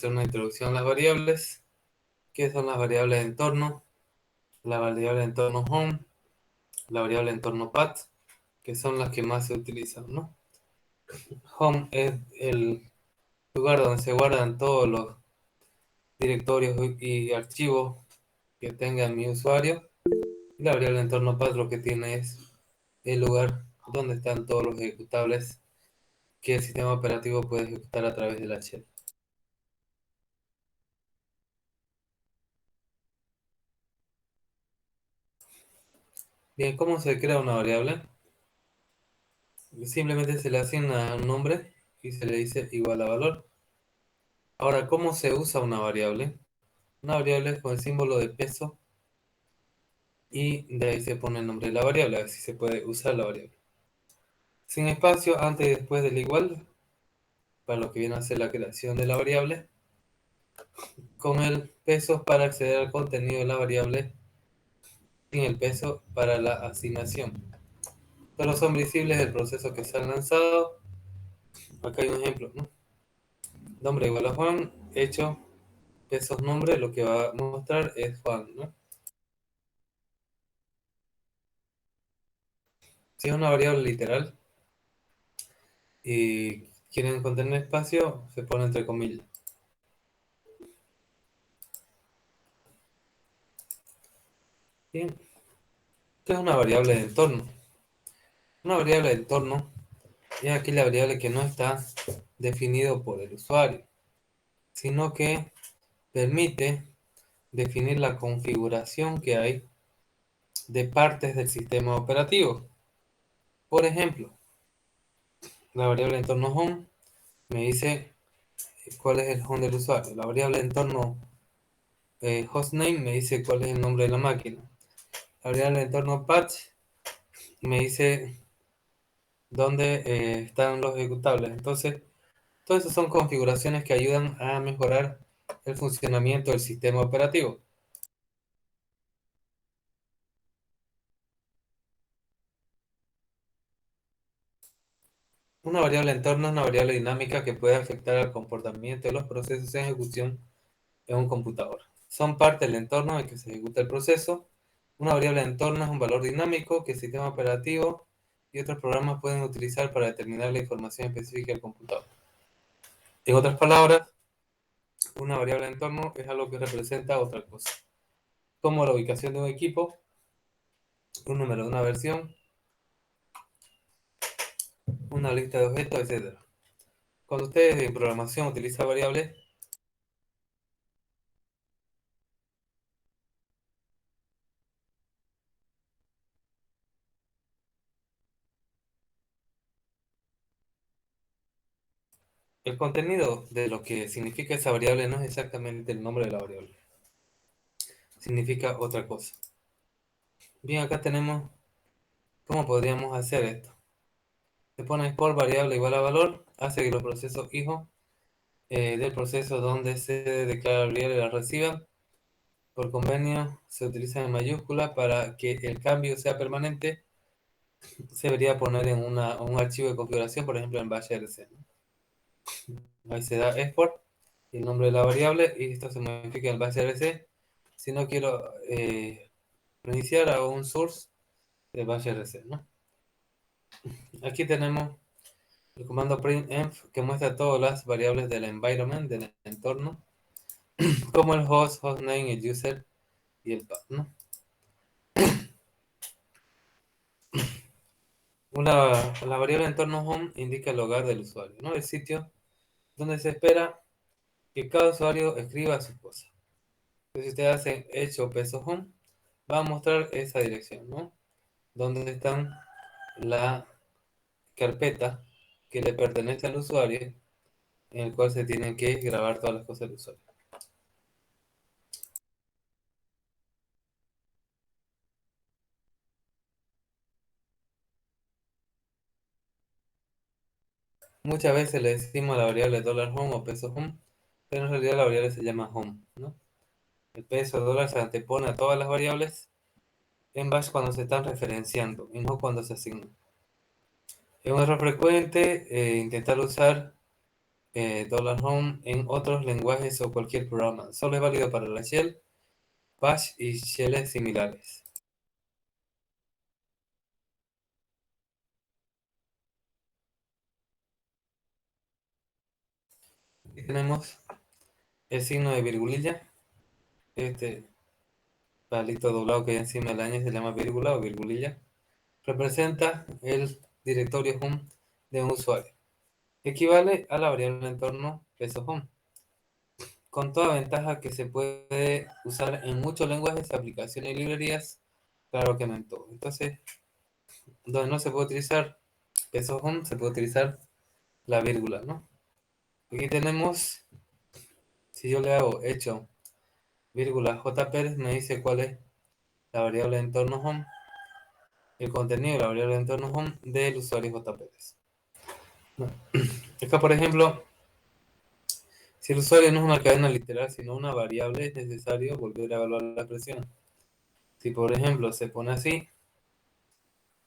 hacer una introducción a las variables. ¿Qué son las variables de entorno? La variable de entorno home, la variable de entorno path, que son las que más se utilizan, ¿no? Home es el lugar donde se guardan todos los directorios y archivos que tenga mi usuario. Y la variable de entorno path lo que tiene es el lugar donde están todos los ejecutables que el sistema operativo puede ejecutar a través de la shell. Bien, ¿cómo se crea una variable? Simplemente se le asigna un nombre y se le dice igual a valor. Ahora, ¿cómo se usa una variable? Una variable es con el símbolo de peso y de ahí se pone el nombre de la variable, a ver si se puede usar la variable. Sin espacio, antes y después del igual, para lo que viene a ser la creación de la variable, con el peso para acceder al contenido de la variable, sin el peso para la asignación. Solo son visibles el proceso que se ha lanzado. Acá hay un ejemplo, ¿no? Nombre igual a Juan, hecho, pesos nombre, lo que va a mostrar es Juan, ¿no? Si es una variable literal y quieren contener espacio, se pone entre comillas. Bien, ¿qué es una variable de entorno? Una variable de entorno es aquella variable que no está definido por el usuario, sino que permite definir la configuración que hay de partes del sistema operativo. Por ejemplo, la variable de entorno home me dice cuál es el home del usuario. La variable de entorno hostname me dice cuál es el nombre de la máquina. La variable de entorno patch me dice dónde están los ejecutables. Entonces, todas esas son configuraciones que ayudan a mejorar el funcionamiento del sistema operativo. Una variable de entorno es una variable dinámica que puede afectar al comportamiento de los procesos en ejecución en un computador. Son parte del entorno en el que se ejecuta el proceso. Una variable de entorno es un valor dinámico que el sistema operativo y otros programas pueden utilizar para determinar la información específica del computador. En otras palabras, una variable de entorno es algo que representa otra cosa, como la ubicación de un equipo, un número de una versión, una lista de objetos, etc. Cuando ustedes en programación utilizan variables, el contenido de lo que significa esa variable no es exactamente el nombre de la variable, significa otra cosa. Bien, acá tenemos cómo podríamos hacer esto. Se pone por variable igual a valor, hace que los procesos hijos del proceso donde se declara la variable la reciban. Por convenio se utiliza en mayúscula para que el cambio sea permanente. Se debería poner en un archivo de configuración, por ejemplo en bash rc, ¿no? Ahí se da export y el nombre de la variable y esto se modifica en bash rc. Si no quiero reiniciar, hago un source de bash rc, ¿no? Aquí tenemos el comando printf que muestra todas las variables del environment, del entorno, como el host, hostname, el user y el path, ¿no? La variable entorno home indica el hogar del usuario, ¿no? El sitio donde se espera que cada usuario escriba sus cosas. Entonces, si usted hace hecho peso home, va a mostrar esa dirección, ¿no? Donde están la carpeta que le pertenece al usuario, en el cual se tienen que grabar todas las cosas del usuario. Muchas veces le decimos a la variable $home o peso home, pero en realidad la variable se llama home, ¿no? El peso dólar se antepone a todas las variables en bash cuando se están referenciando y no cuando se asignan. Es un error frecuente intentar usar $home en otros lenguajes o cualquier programa. Solo es válido para la shell, bash y shells similares. Aquí tenemos el signo de virgulilla. Este palito doblado que hay encima de la ñ se llama vírgula o virgulilla. Representa el directorio home de un usuario. Equivale a la variable entorno peso home, con toda ventaja que se puede usar en muchos lenguajes, aplicaciones y librerías, claro que no en todo. Entonces, donde no se puede utilizar peso home, se puede utilizar la vírgula, ¿no? Aquí tenemos, si yo le hago hecho vírgula jpers, me dice cuál es la variable de entorno home, el contenido de la variable de entorno home del usuario jpers. Bueno, acá, por ejemplo, si el usuario no es una cadena literal, sino una variable, es necesario volver a evaluar la expresión. Si, por ejemplo, se pone así,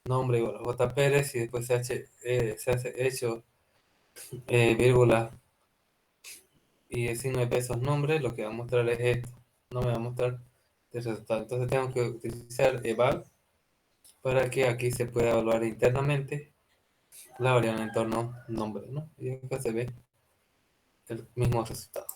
nombre igual a jpers y después se hace hecho vírgula y el signo de pesos nombre, lo que va a mostrar es esto. No me va a mostrar el resultado. Entonces tengo que utilizar eval para que aquí se pueda evaluar internamente la variable en entorno nombre, ¿no? Y acá se ve el mismo resultado.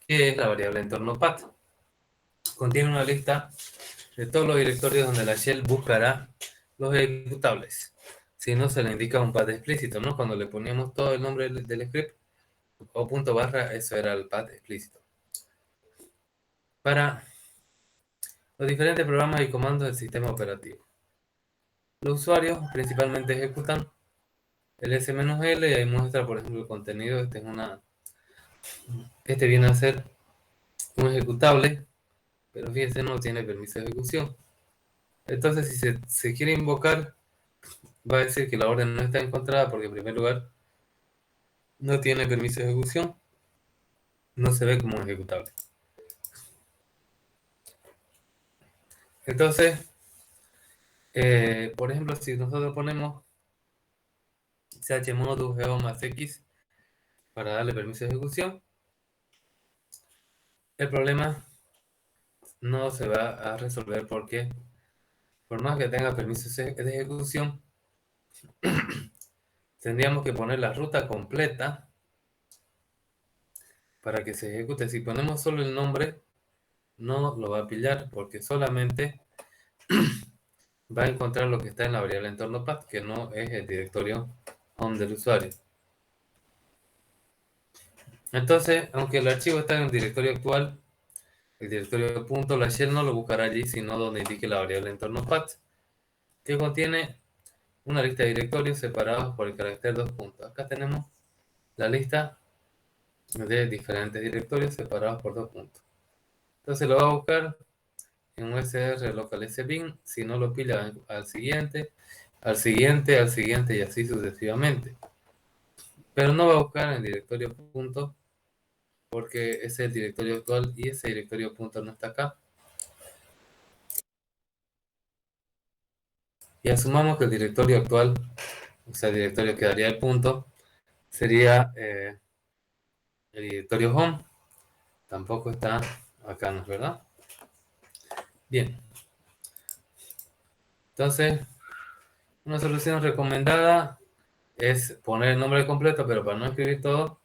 ¿Qué es la variable entorno path? Contiene una lista de todos los directorios donde la shell buscará los ejecutables. Si no, se le indica un path explícito, ¿no? Cuando le poníamos todo el nombre del script o punto barra, eso era el path explícito. Para los diferentes programas y comandos del sistema operativo. Los usuarios principalmente ejecutan el S-L y ahí muestra, por ejemplo, el contenido. Este viene a ser un ejecutable, pero fíjense, no tiene permiso de ejecución. Entonces, si se quiere invocar, va a decir que la orden no está encontrada porque, en primer lugar, no tiene permiso de ejecución, no se ve como un ejecutable. Entonces, por ejemplo, si nosotros ponemos chmodus geo más x para darle permiso de ejecución, el problema no se va a resolver porque, por más que tenga permisos de ejecución, tendríamos que poner la ruta completa para que se ejecute. Si ponemos solo el nombre, no lo va a pillar porque solamente va a encontrar lo que está en la variable entorno path, que no es el directorio home del usuario. Entonces, aunque el archivo está en el directorio actual, el directorio punto, la shell no lo buscará allí, sino donde indique la variable entorno path, que contiene una lista de directorios separados por el carácter 2 puntos. Acá tenemos la lista de diferentes directorios separados por 2 puntos. Entonces lo va a buscar en usr local sbin, si no lo pilla al siguiente, al siguiente, al siguiente y así sucesivamente. Pero no va a buscar en el directorio punto porque ese es el directorio actual y ese directorio punto no está acá. Y asumamos que el directorio actual, o sea, el directorio que daría el punto, sería el directorio home. Tampoco está acá, ¿no es verdad? Bien. Entonces, una solución recomendada es poner el nombre completo, pero para no escribir todo,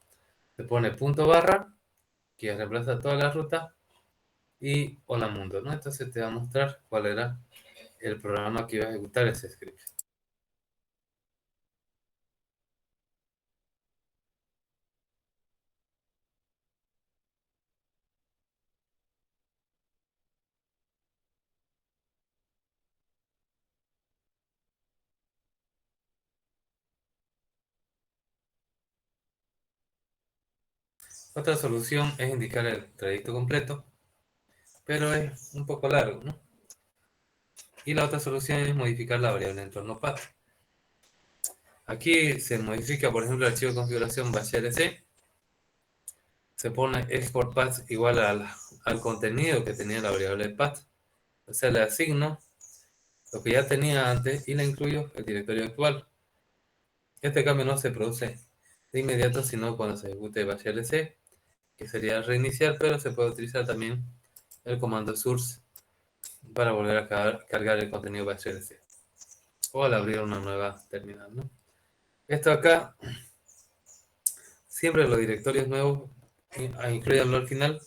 se pone punto barra, que reemplaza toda la ruta, y hola mundo, ¿no? Entonces te va a mostrar cuál era el programa que iba a ejecutar ese script. Otra solución es indicar el trayecto completo, pero es un poco largo, ¿no? Y la otra solución es modificar la variable entorno path. Aquí se modifica, por ejemplo, el archivo de configuración bashlc, se pone export path igual al contenido que tenía la variable path. O sea, le asigno lo que ya tenía antes y le incluyo el directorio actual. Este cambio no se produce de inmediato, sino cuando se ejecute bash lc, que sería reiniciar, pero se puede utilizar también el comando source para volver a cargar el contenido bash lc o al abrir una nueva terminal, ¿no? Esto acá, siempre los directorios nuevos, incluyanlo al final,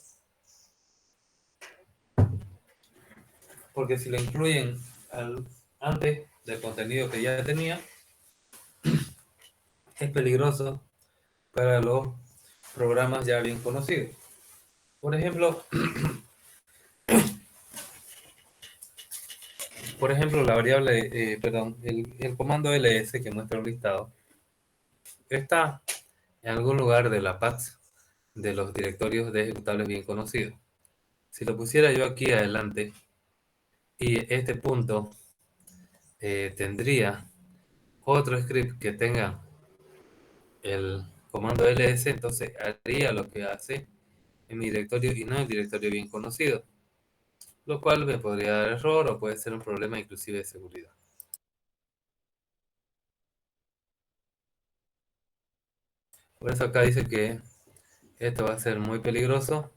porque si lo incluyen antes del contenido que ya tenía, es peligroso para los programas ya bien conocidos. Por ejemplo, la variable, perdón, el comando ls que muestra un listado está en algún lugar de la path de los directorios de ejecutables bien conocidos. Si lo pusiera yo aquí adelante y este punto tendría otro script que tenga el comando ls, entonces haría lo que hace en mi directorio y no en el directorio bien conocido, lo cual me podría dar error o puede ser un problema inclusive de seguridad. Por eso acá dice que esto va a ser muy peligroso,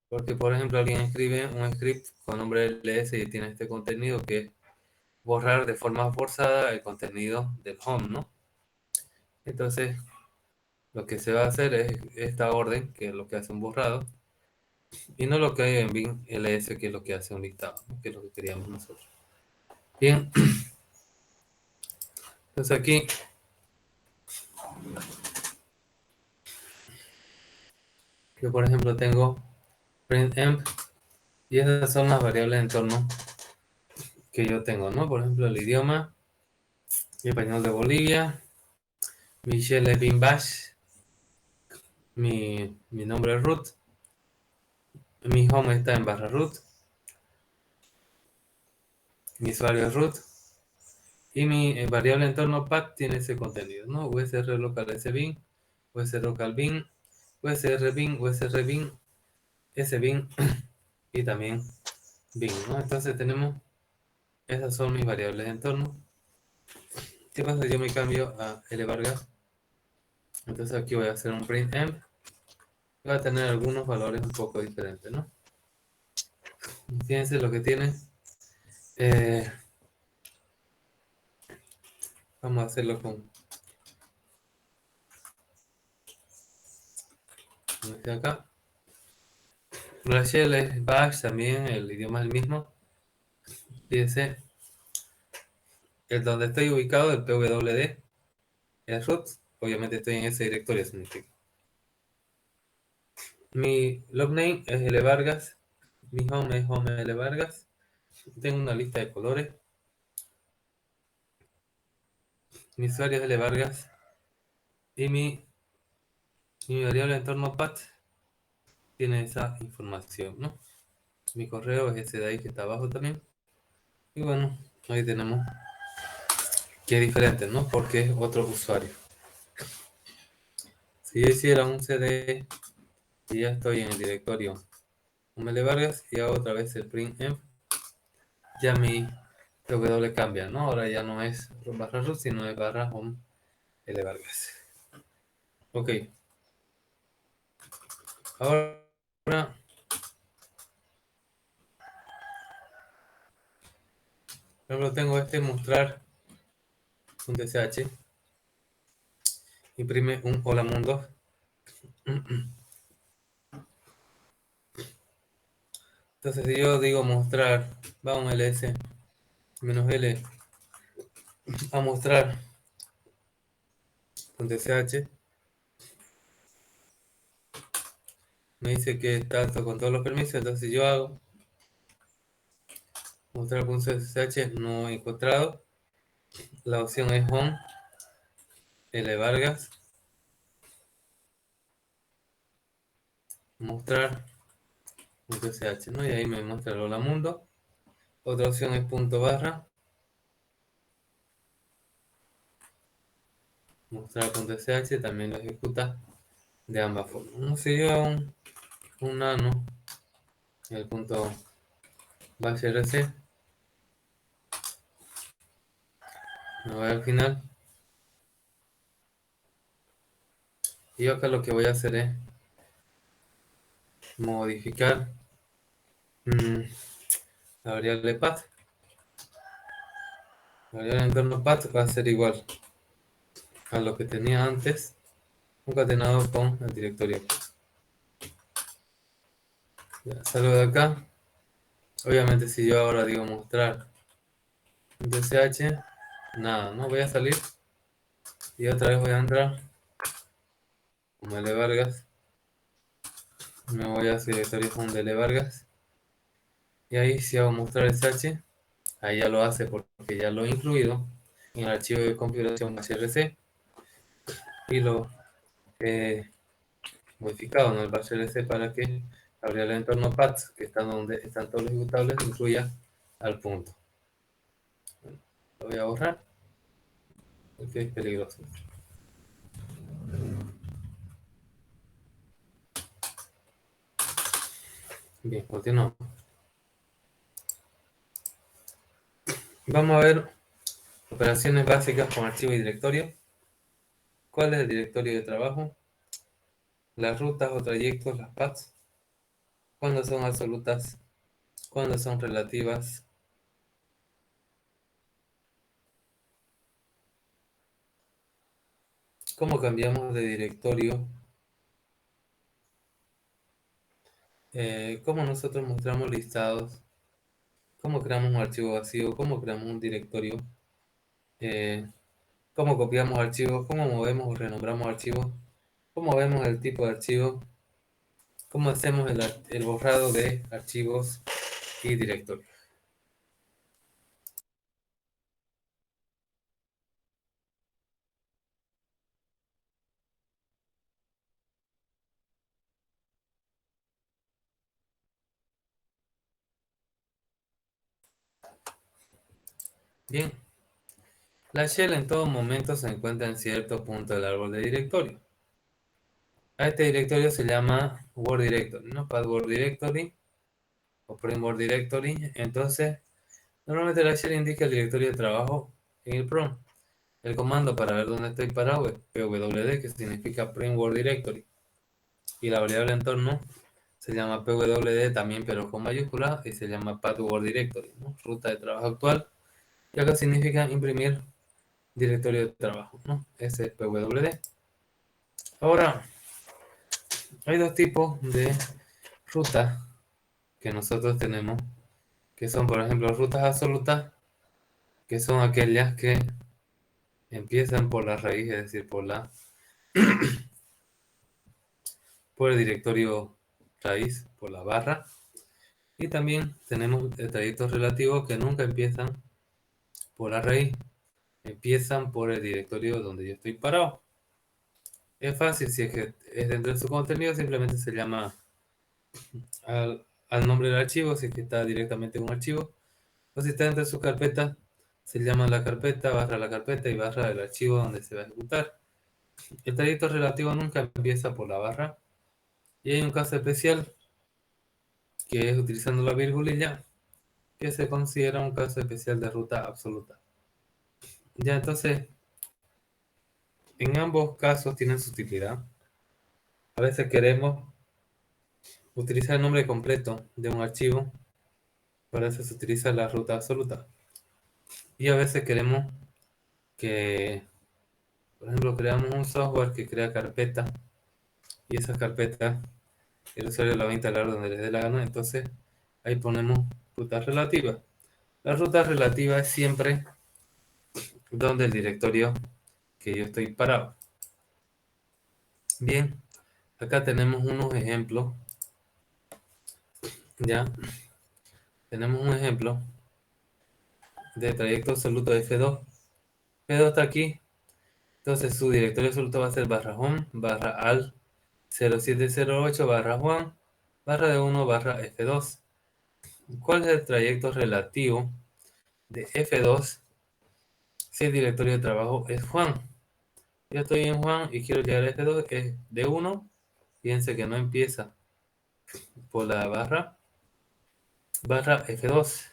porque por ejemplo alguien escribe un script con nombre ls y tiene este contenido que es borrar de forma forzada el contenido del home, ¿no? Entonces lo que se va a hacer es esta orden, que es lo que hace un borrado, y no lo que hay en bin ls, que es lo que hace un listado, ¿no? Que es lo que queríamos nosotros. Bien, entonces aquí yo por ejemplo tengo printemp y esas son las variables de entorno que yo tengo, ¿no? Por ejemplo, el idioma, español de Bolivia, Michelle Bin Bash, mi nombre es root, mi home está en barra root, mi usuario es root, y mi variable entorno path tiene ese contenido, ¿no? usr local sbin, usr local bin, usr bin, usr bin, sbin y también bin, ¿no? Entonces tenemos, esas son mis variables de entorno. ¿Qué pasa si yo me cambio a lvargas? Entonces aquí voy a hacer un printemp, va a tener algunos valores un poco diferentes, ¿no? Fíjense lo que tiene. Eh, Vamos a hacerlo con este acá. Rachel es Bash también, el idioma es el mismo. Fíjense, el donde estoy ubicado, el pwd, es root. Obviamente estoy en ese directorio, significa. Mi logname es lvargas. Mi home es home lvargas. Tengo una lista de colores. Mi usuario es lvargas. Y mi variable entorno path tiene esa información, ¿no? Mi correo es ese de ahí que está abajo también. Y bueno, ahí tenemos que es diferente, ¿no? Porque es otro usuario. Si yo hiciera un cd y ya estoy en el directorio Ml Vargas y hago otra vez el printemp, ya mi w cambia, ¿no? Ahora ya no es barra root, sino es barra home L Vargas. Ok. Ahora por ejemplo, tengo este mostrar un tsh, imprime un hola mundo. Entonces si yo digo mostrar, va un ls menos l a mostrar un tsh, me dice que está con todos los permisos. Entonces si yo hago mostrar.csh, no he encontrado, la opción es home L Vargas, mostrar.sh, ¿no? Y ahí me muestra el hola mundo. Otra opción es punto barra, mostrar.sh, también lo ejecuta de ambas formas. Si yo hago un nano, el punto base RC, me voy al final. Y yo acá lo que voy a hacer es modificar la variable path. La variable entorno path va a ser igual a lo que tenía antes, concatenado con el directorio. Ya, salgo de acá. Obviamente si yo ahora digo mostrar .ch, nada, no voy a salir y otra vez voy a entrar como L Vargas, me voy a su directorio home de L Vargas y ahí si hago mostrar sh, ahí ya lo hace porque ya lo he incluido en el archivo de configuración hrc y lo he modificado en el bash rc para que abrir el entorno path que está donde están todos los ejecutables incluya al punto. Lo voy a borrar porque es peligroso. Bien, continuamos. Vamos a ver operaciones básicas con archivo y directorio. ¿Cuál es el directorio de trabajo? Las rutas o trayectos, las paths. ¿Cuándo son absolutas? ¿Cuándo son relativas? ¿Cómo cambiamos de directorio? ¿Cómo nosotros mostramos listados? ¿Cómo creamos un archivo vacío? ¿Cómo creamos un directorio? Eh, ¿Cómo copiamos archivos? ¿Cómo movemos o renombramos archivos? ¿Cómo vemos el tipo de archivo? ¿Cómo hacemos el borrado de archivos y directorios? Bien, la shell en todo momento se encuentra en cierto punto del árbol de directorio. A este directorio se llama Word Directory, ¿no? Password Directory o Primword Directory. Entonces, normalmente la shell indica el directorio de trabajo en el prompt. El comando para ver dónde estoy parado es pwd, que significa Primword Directory. Y la variable entorno se llama pwd también, pero con mayúscula, y se llama Password Directory, ¿no? Ruta de trabajo actual. Y acá significa imprimir directorio de trabajo, ¿no? Ese es pwd. Ahora, hay dos tipos de rutas que nosotros tenemos, que son, por ejemplo, rutas absolutas, que son aquellas que empiezan por la raíz, es decir, por el directorio raíz, por la barra. Y también tenemos trayectos relativos que nunca empiezan por la raíz, empiezan por el directorio donde yo estoy parado. Es fácil, si es que es dentro de su contenido, simplemente se llama al nombre del archivo, si es que está directamente en un archivo, o si está dentro de su carpeta, se llama la carpeta y barra del archivo donde se va a ejecutar. El trayecto relativo nunca empieza por la barra, y hay un caso especial que es utilizando la virgulilla, que se considera un caso especial de ruta absoluta. Ya, entonces, en ambos casos tienen su utilidad. A veces queremos utilizar el nombre completo de un archivo, para eso se utiliza la ruta absoluta. Y a veces queremos que, por ejemplo, creamos un software que crea carpetas, y esa carpeta el usuario la va a instalar donde le dé la gana, entonces ahí ponemos ruta relativa. La ruta relativa es siempre donde el directorio que yo estoy parado. Bien, acá tenemos unos ejemplos. Ya, tenemos un ejemplo de trayecto absoluto de F2. F2 está aquí, entonces su directorio absoluto va a ser barra home, barra al 0708, barra Juan, barra de 1, barra F2. ¿Cuál es el trayecto relativo de F2 si el directorio de trabajo es Juan? Yo estoy en Juan y quiero llegar a F2, es de 1 Fíjense que no empieza por la barra F2.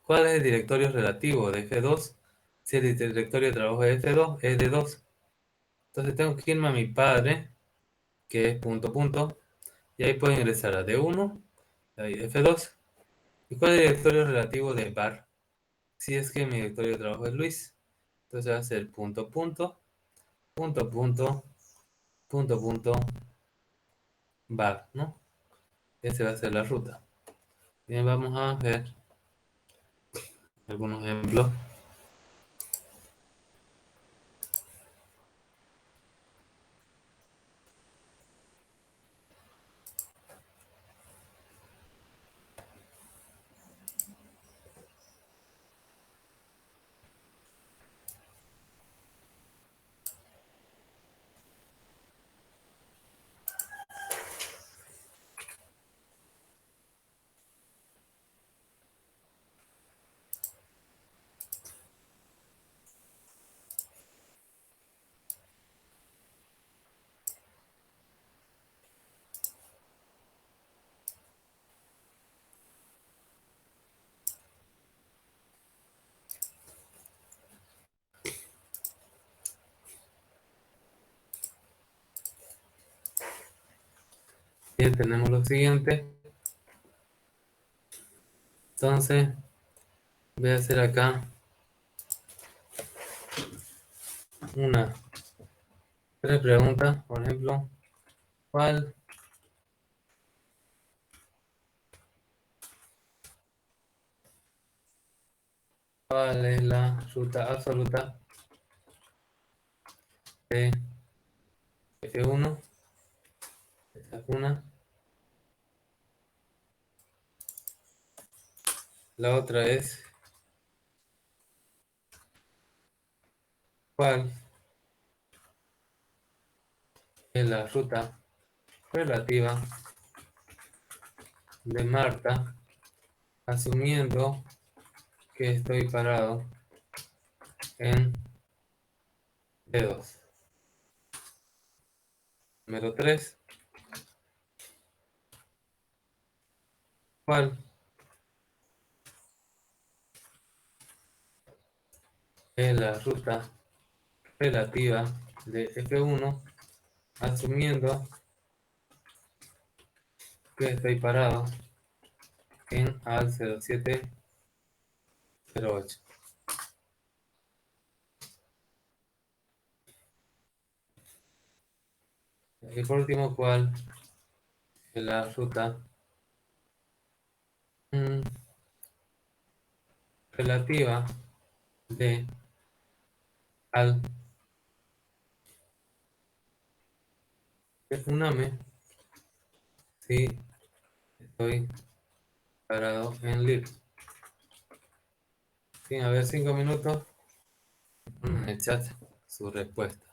¿Cuál es el directorio relativo de F2? Si el directorio de trabajo de F2 es de 2. Entonces tengo que irme a mi padre, que es punto punto, y ahí puedo ingresar a D1, ahí F2. ¿Y cuál es el directorio relativo de bar? Si es que mi directorio de trabajo es Luis. Entonces va a ser punto punto, punto punto, punto punto, bar, ¿no? Ese va a ser la ruta. Bien, vamos a ver algunos ejemplos. Bien, tenemos lo siguiente. Entonces, voy a hacer acá una tres preguntas. Por ejemplo, ¿cuál, ¿cuál es la ruta absoluta de F1? Esa es una. La otra es, ¿cuál es la ruta relativa de Marta, asumiendo que estoy parado en D2? Número 3. ¿Cuál es la ruta relativa de F1 asumiendo que estoy parado en al 0708? Y por último, ¿cuál es la ruta mm, relativa de al UNAME si estoy parado en LIB? Sin haber 5 minutos, en el chat su respuesta.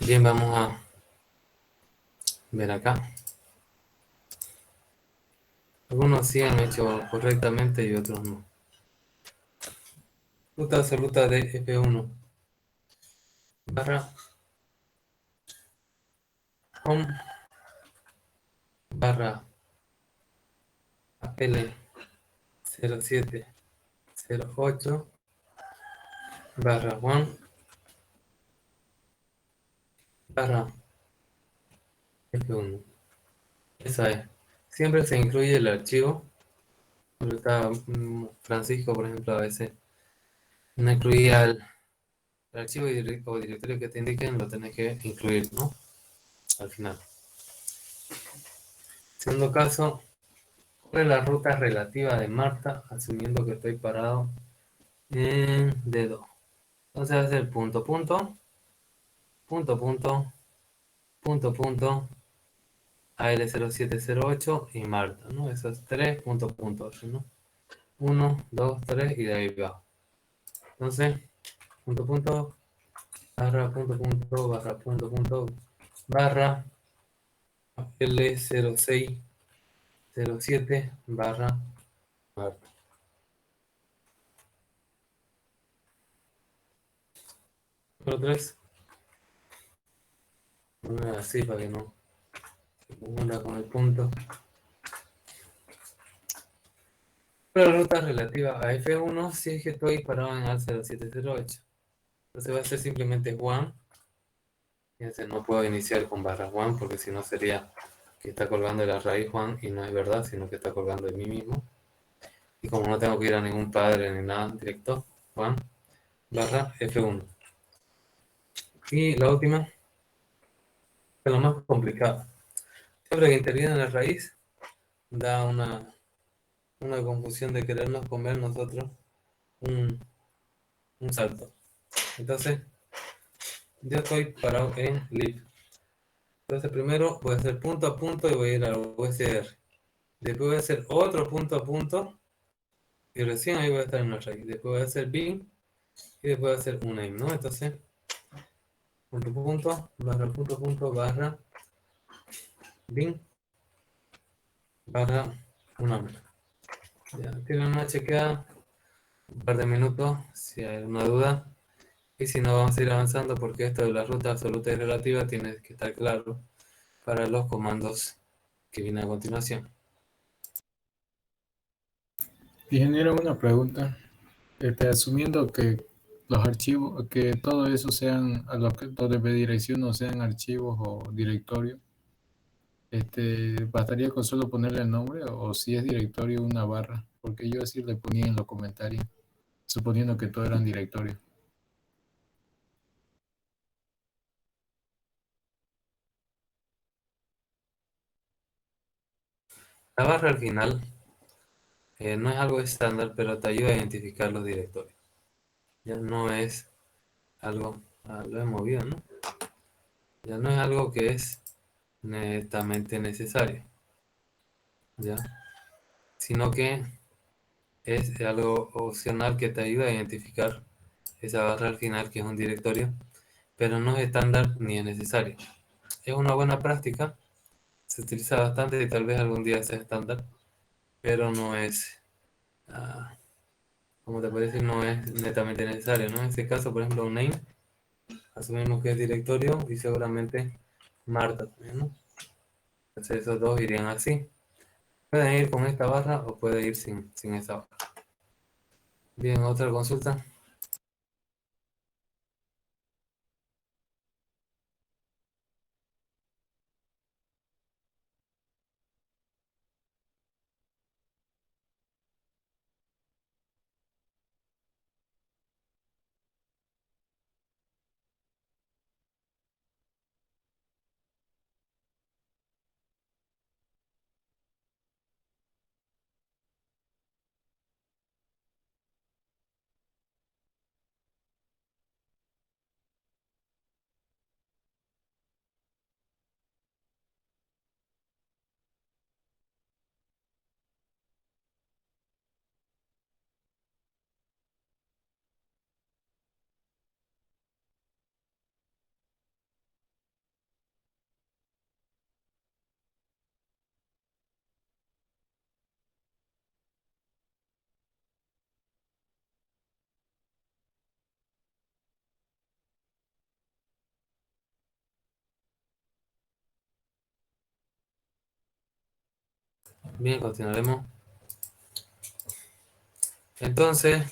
Bien, vamos a ver acá. Algunos sí han hecho correctamente y otros no. Ruta absoluta de F1 barra home barra APL 0708 barra one barra F1. Esa es. Siempre se incluye el archivo. Está Francisco, por ejemplo, a veces no incluía el archivo o directorio que te indiquen, lo tenés que incluir, ¿no? Al final. Segundo caso, ¿cuál es la ruta relativa de Marta? Asumiendo que estoy parado en dedo. Entonces va a ser punto, punto, punto, punto, punto, punto, AL0708 y Marta, ¿no? Esos tres puntos, puntos, ¿no? Uno, dos, tres y de ahí va. Entonces, punto, punto, barra, punto, punto, barra, punto, punto, barra, L0607 barra Marta. Número 3, así para que no se confunda con el punto. Pero la ruta relativa a F1 si es que estoy parado en A0708. Entonces va a ser simplemente Juan. Fíjense, no puedo iniciar con barra Juan porque si no sería que está colgando de la raíz Juan y no es verdad, sino que está colgando de mí mismo. Y como no tengo que ir a ningún padre ni nada directo, Juan barra F1. Y la última, que es lo más complicado. Siempre que interviene en la raíz, da una confusión de querernos comer nosotros un, un salto. Entonces, yo estoy parado en lib. Entonces, primero voy a hacer punto a punto y voy a ir al USR. Después voy a hacer otro punto a punto y recién ahí voy a estar en la raíz. Después voy a hacer bin y después voy a hacer un aim, ¿no? Entonces, punto punto, barra punto punto, barra bin, barra un aim. Ya, tienen una chequeada, un par de minutos, si hay alguna duda. Y si no, vamos a ir avanzando porque esto de la ruta absoluta y relativa tiene que estar claro para los comandos que vienen a continuación. Y genera una pregunta, asumiendo que los archivos, que todo eso sean, a los que los de dirección no sean archivos o directorios, ¿bastaría con solo ponerle el nombre o si es directorio una barra? Porque yo así le ponía en los comentarios, suponiendo que todo eran directorios. La barra al final no es algo estándar, pero te ayuda a identificar los directorios. Ya no es algo, lo he movido, ¿no? Ya no es algo que es netamente necesario, ¿ya? Sino que es algo opcional que te ayuda a identificar esa barra al final, que es un directorio, pero no es estándar ni es necesario. Es una buena práctica, se utiliza bastante y tal vez algún día sea estándar, pero no es, ah, como te parece, no es netamente necesario, ¿no? En este caso, por ejemplo, un name, asumimos que es directorio y seguramente Marta también, ¿no? Entonces esos dos irían así. Pueden ir con esta barra o puede ir sin esta barra. Bien, otra consulta. Bien, continuaremos. Entonces,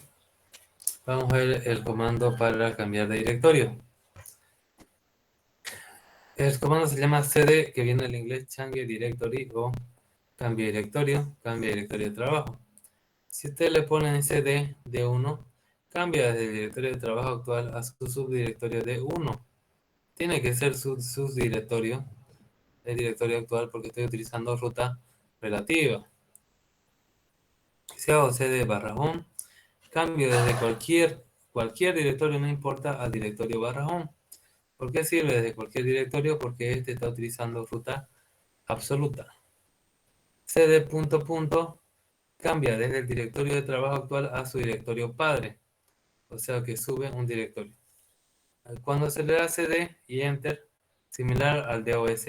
vamos a ver el comando para cambiar de directorio. El comando se llama cd, que viene del inglés change directory o cambio directorio de trabajo. Si usted le pone cd D1, cambia desde el directorio de trabajo actual a su subdirectorio D1. Tiene que ser su subdirectorio, el directorio actual, porque estoy utilizando ruta relativa. Si hago cd /home, cambio desde cualquier directorio, no importa, al directorio /home. ¿Por qué sirve desde cualquier directorio? Porque este está utilizando ruta absoluta. cd cambia desde el directorio de trabajo actual a su directorio padre. O sea que sube un directorio. Cuando se le da cd y enter, similar al DOS,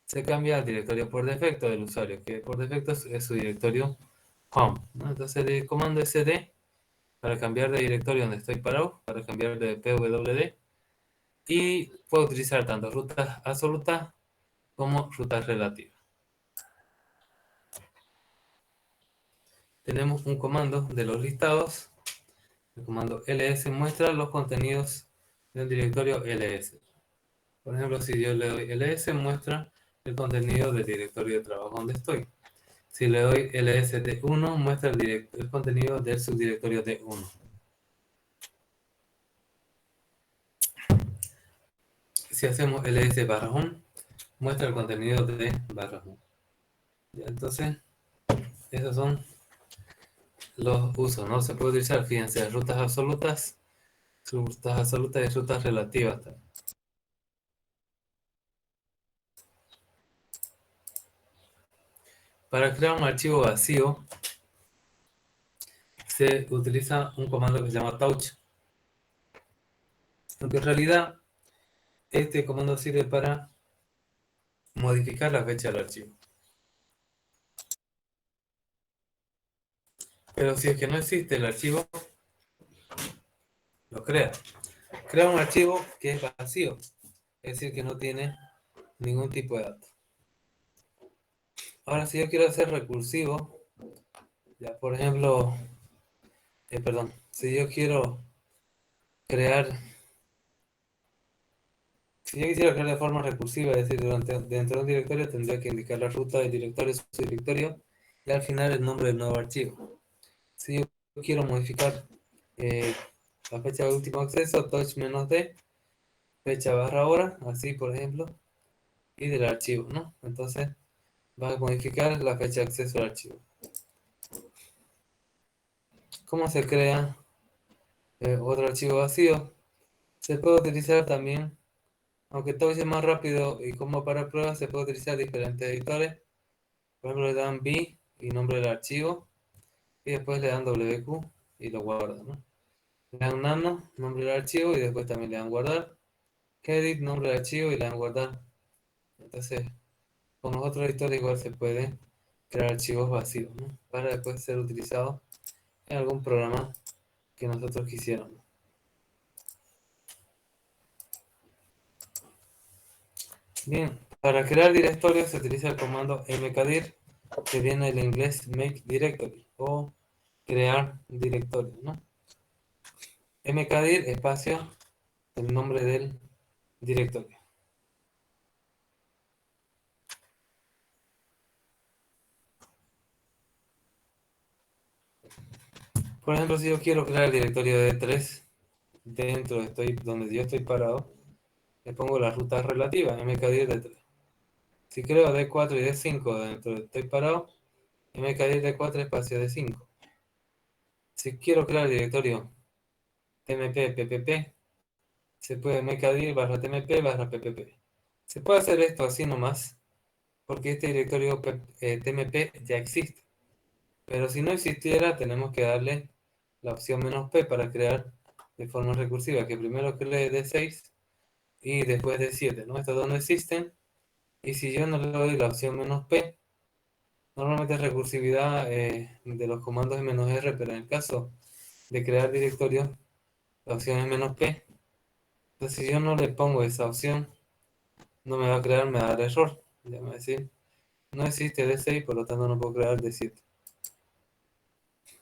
se cambia al directorio por defecto del usuario, que por defecto es su directorio home, ¿no? Entonces el comando cd para cambiar de directorio donde estoy parado, para cambiar de pwd, y puedo utilizar tanto rutas absolutas como rutas relativas. Tenemos un comando de los listados. El comando ls muestra los contenidos de un directorio ls. Por ejemplo, si yo le doy ls, muestra el contenido del directorio de trabajo donde estoy. Si le doy lsd1, muestra el contenido del subdirectorio d1. Si hacemos ls/home, muestra el contenido de /home. Entonces, esos son los usos, ¿no? Se puede utilizar, fíjense, rutas absolutas y rutas relativas. Para crear un archivo vacío, se utiliza un comando que se llama touch. Aunque en realidad, este comando sirve para modificar la fecha del archivo. Pero si es que no existe el archivo, lo crea. Crea un archivo que es vacío, es decir, que no tiene ningún tipo de datos. Ahora, si yo quiero hacer recursivo, ya por ejemplo, perdón, si yo quiero crear, si yo quisiera crear de forma recursiva, es decir, dentro de un directorio tendría que indicar la ruta del directorio, su directorio, y al final el nombre del nuevo archivo. Si yo quiero modificar la fecha de último acceso, touch-d, fecha /hora, así por ejemplo, y del archivo, ¿no? Entonces va a modificar la fecha de acceso al archivo. ¿Cómo se crea otro archivo vacío? Se puede utilizar también, aunque todo es más rápido y como para pruebas, se puede utilizar diferentes editores. Por ejemplo, le dan v y nombre del archivo, y después le dan wq y lo guardan, ¿no? Le dan nano, nombre del archivo, y después también le dan guardar. Edit, nombre del archivo, y le dan guardar. Entonces, con los otros editores igual se puede crear archivos vacíos, ¿no? Para después ser utilizados en algún programa que nosotros quisiéramos. Bien, para crear directorios se utiliza el comando mkdir, que viene del inglés make directory o crear directorio, ¿no? Mkdir espacio el nombre del directorio. Por ejemplo, si yo quiero crear el directorio de 3 dentro donde yo estoy parado, le pongo la ruta relativa, mkdir de 3. Si creo D4 y D5 dentro de estoy parado, mkdir D4 espacio D5. Si quiero crear el directorio tmp ppp, se puede mkdir /tmp /ppp. Se puede hacer esto así nomás, porque este directorio tmp ya existe. Pero si no existiera, tenemos que darle la opción "-p" para crear de forma recursiva, que primero cree D6 y después D7, ¿no? Estos dos no existen, y si yo no le doy la opción "-p", normalmente es recursividad de los comandos "-r", pero en el caso de crear directorios, la opción es "-p". Entonces, si yo no le pongo esa opción, no me va a crear, me va a dar error. Ya me va a decir No existe D6, por lo tanto no puedo crear D7.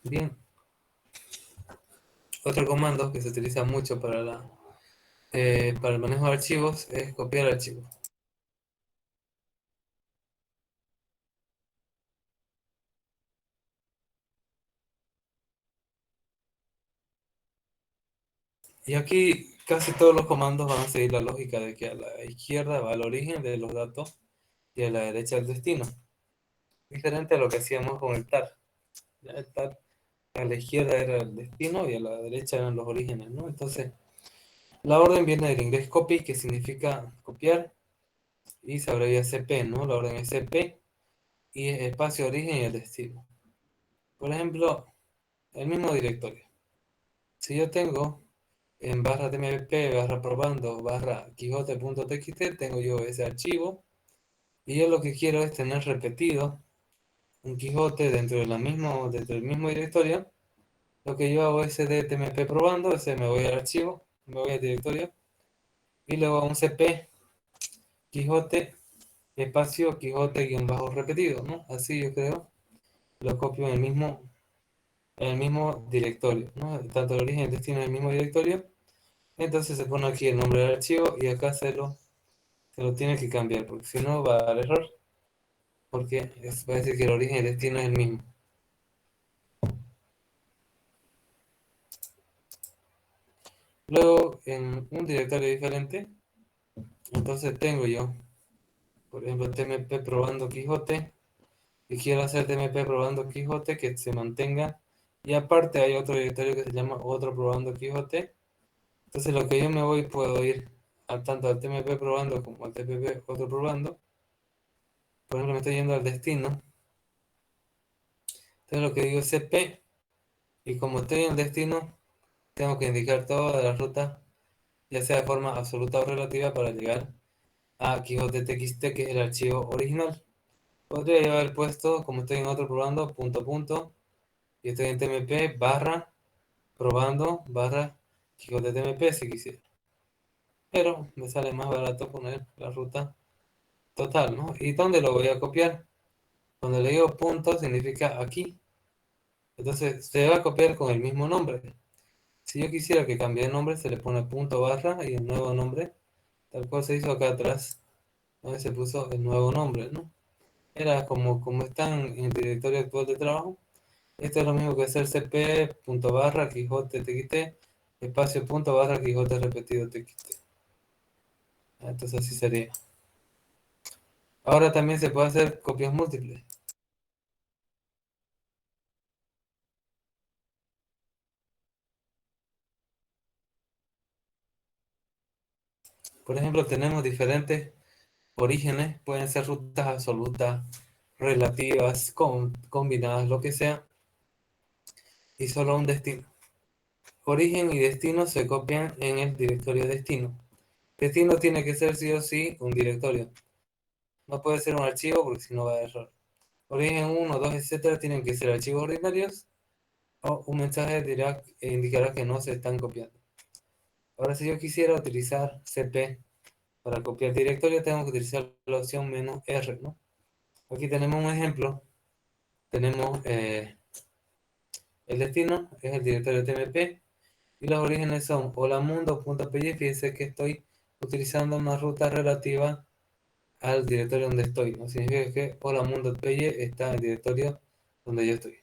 Bien. Otro comando que se utiliza mucho para el manejo de archivos es copiar archivos. Y aquí casi todos los comandos van a seguir la lógica de que a la izquierda va el origen de los datos y a la derecha el destino. Diferente a lo que hacíamos con el tar. Ya el tar a la izquierda era el destino y a la derecha eran los orígenes, ¿no? Entonces, la orden viene del inglés copy, que significa copiar, y se abrevia CP, ¿no? La orden es CP y es espacio, origen y el destino. Por ejemplo, el mismo directorio. Si yo tengo en barra tmp, barra probando, barra quijote.txt, tengo yo ese archivo, y yo lo que quiero es tener repetido un Quijote dentro del mismo directorio. Lo que yo hago es cdtmp probando, ese me voy al archivo, me voy al directorio, y luego a un cp Quijote, espacio, Quijote guión bajo repetido, ¿no? Así yo creo, lo copio en el mismo directorio, ¿no? Tanto el origen y el destino en el mismo directorio. Entonces se pone aquí el nombre del archivo y acá se lo tiene que cambiar, porque si no va a dar error, porque va a decir que el origen y el destino es el mismo. Luego, en un directorio diferente, entonces tengo yo, por ejemplo, tmp probando Quijote, y quiero hacer tmp probando Quijote que se mantenga, y aparte hay otro directorio que se llama otro probando Quijote. Entonces lo que yo me voy, puedo ir tanto al tmp probando como al tpp otro probando. Por ejemplo, me estoy yendo al destino, entonces lo que digo es cp, y como estoy en el destino, tengo que indicar toda la ruta, ya sea de forma absoluta o relativa, para llegar a Quijote.txt, que es el archivo original. Podría yo haber puesto, como estoy en otro probando, punto punto, y estoy en tmp barra probando barra Quijote.tmp si quisiera. Pero me sale más barato poner la ruta total, ¿no? ¿Y dónde lo voy a copiar? Cuando le digo punto, significa aquí. Entonces se va a copiar con el mismo nombre. Si yo quisiera que cambie de nombre, se le pone punto barra y el nuevo nombre, tal cual se hizo acá atrás, donde se puso el nuevo nombre, ¿no? Era como están en el directorio actual de trabajo. Esto es lo mismo que hacer cp punto barra Quijote txt espacio punto barra Quijote repetido txt. Entonces así sería. Ahora también se puede hacer copias múltiples. Por ejemplo, tenemos diferentes orígenes, pueden ser rutas absolutas, relativas, combinadas, lo que sea, y solo un destino. Origen y destino se copian en el directorio destino. Destino tiene que ser sí o sí un directorio. No puede ser un archivo porque si no va a error. Origen 1, 2, etcétera, tienen que ser archivos ordinarios, o un mensaje dirá, indicará que no se están copiando. Ahora, si yo quisiera utilizar cp para copiar directorio, tengo que utilizar la opción "-r", ¿no? Aquí tenemos un ejemplo. Tenemos el destino, es el directorio tmp, y los orígenes son holamundo.py. Fíjense que estoy utilizando una ruta relativa al directorio donde estoy. No significa que holamundo.py está en el directorio donde yo estoy.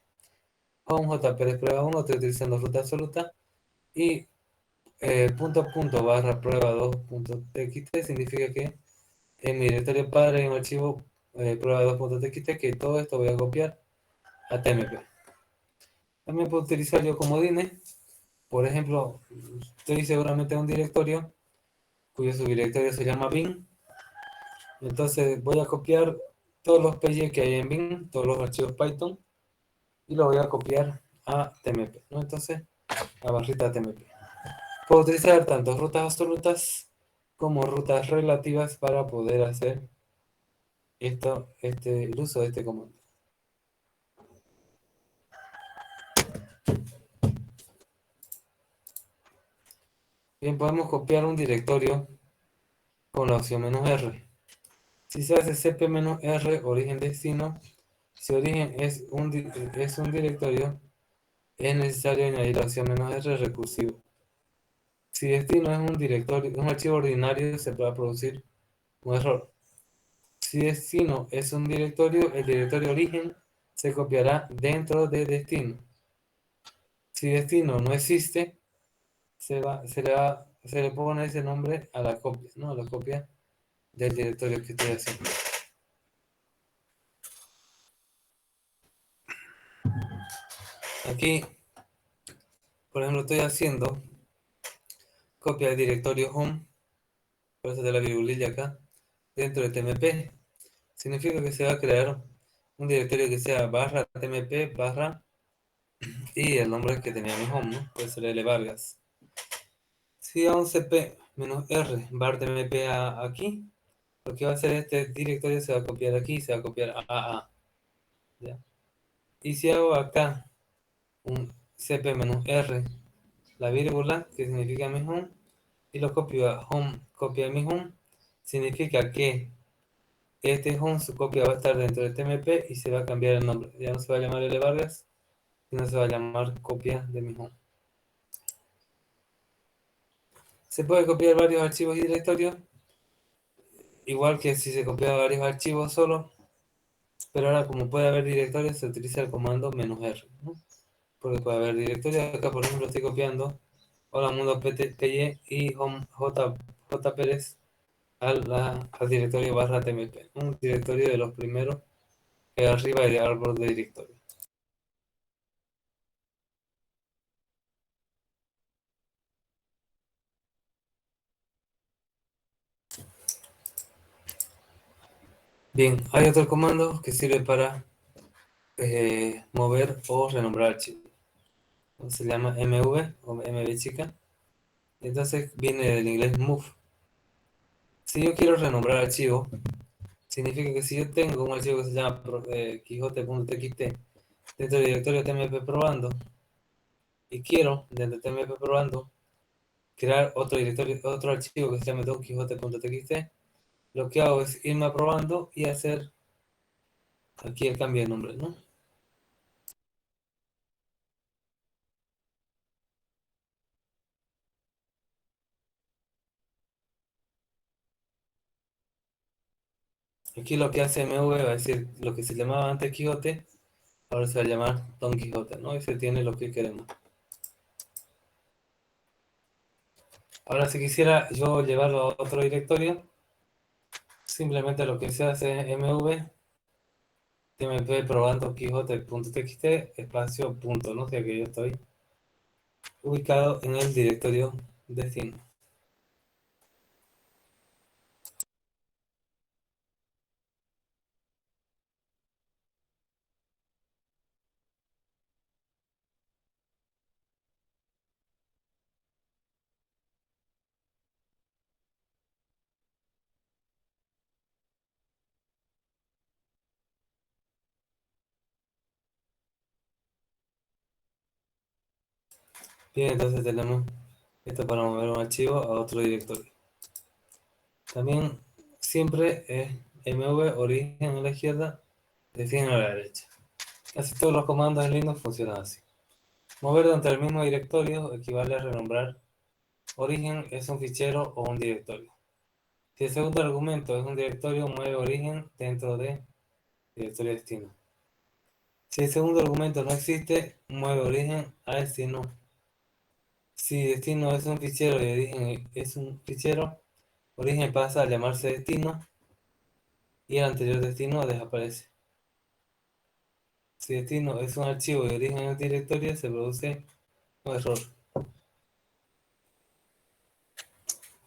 Con jpres prueba 1 estoy utilizando ruta absoluta, y punto punto barra prueba 2.txt significa que en mi directorio padre hay un archivo prueba 2.txt, que todo esto voy a copiar a tmp. También puedo utilizar yo comodines. Por ejemplo, estoy seguramente en un directorio cuyo subdirectorio se llama bin. Entonces voy a copiar todos los PG que hay en bin, todos los archivos Python, y los voy a copiar a tmp, ¿no? Entonces, a barrita tmp. Puedo utilizar tanto rutas absolutas como rutas relativas para poder hacer el uso de este comando. Bien, podemos copiar un directorio con la opción "-r". Si se hace cp-r origen destino, si origen es un directorio, es necesario añadir la opción "-r" recursivo. Si destino es un directorio, un archivo ordinario, se puede producir un error. Si destino es un directorio, el directorio origen se copiará dentro de destino. Si destino no existe, se le pone ese nombre a la copia, ¿no? A la copia del directorio que estoy haciendo. Aquí, por ejemplo, estoy haciendo copia del directorio home, por eso de la virgulilla acá, dentro de tmp. Significa que se va a crear un directorio que sea barra tmp barra y el nombre que tenía mi home, ¿no? Puede ser L Vargas. Si a un cp-r bar tmp aquí, lo que va a hacer este directorio se va a copiar aquí, se va a copiar a, ¿ya? Y si hago acá un cp-r, la vírgula, que significa mi home, y lo copio a home, copia mi home, significa que este home, su copia va a estar dentro de tmp y se va a cambiar el nombre. Ya no se va a llamar L Vargas, sino se va a llamar copia de mi home. Se puede copiar varios archivos y directorios, igual que si se copiaba varios archivos solo, pero ahora como puede haber directorios, se utiliza el comando "-r", ¿no? Porque puede haber directorios. Acá, por ejemplo, estoy copiando hola mundo py y home j Pérez al directorio barra tmp, un directorio de los primeros que arriba del árbol de directorio. Bien, hay otro comando que sirve para mover o renombrar archivos. Se llama mv o mv chica. Entonces viene del inglés move. Si yo quiero renombrar archivo, significa que si yo tengo un archivo que se llama quijote.txt dentro del directorio tmp probando y quiero dentro de tmp probando crear otro directorio, otro archivo que se llame donquijote.txt, lo que hago es irme a probando y hacer aquí el cambio de nombre, ¿no? Aquí lo que hace mv va a decir lo que se llamaba antes Quijote, ahora se va a llamar Don Quijote, ¿no? Y se tiene lo que queremos. Ahora si quisiera yo llevarlo a otro directorio, simplemente lo que se hace es mv tmp probando quijote.txt espacio punto, ¿no? O sea que yo estoy ubicado en el directorio destino. Bien, entonces tenemos esto para mover un archivo a otro directorio. También siempre es mv origen a la izquierda, destino a la derecha. Casi todos los comandos en Linux funcionan así. Mover dentro del mismo directorio equivale a renombrar. Origen es un fichero o un directorio. Si el segundo argumento es un directorio, mueve origen dentro de directorio destino. Si el segundo argumento no existe, mueve origen a destino. Si destino es un fichero y origen es un fichero, origen pasa a llamarse destino y el anterior destino desaparece. Si destino es un archivo y origen es un directorio, se produce un error.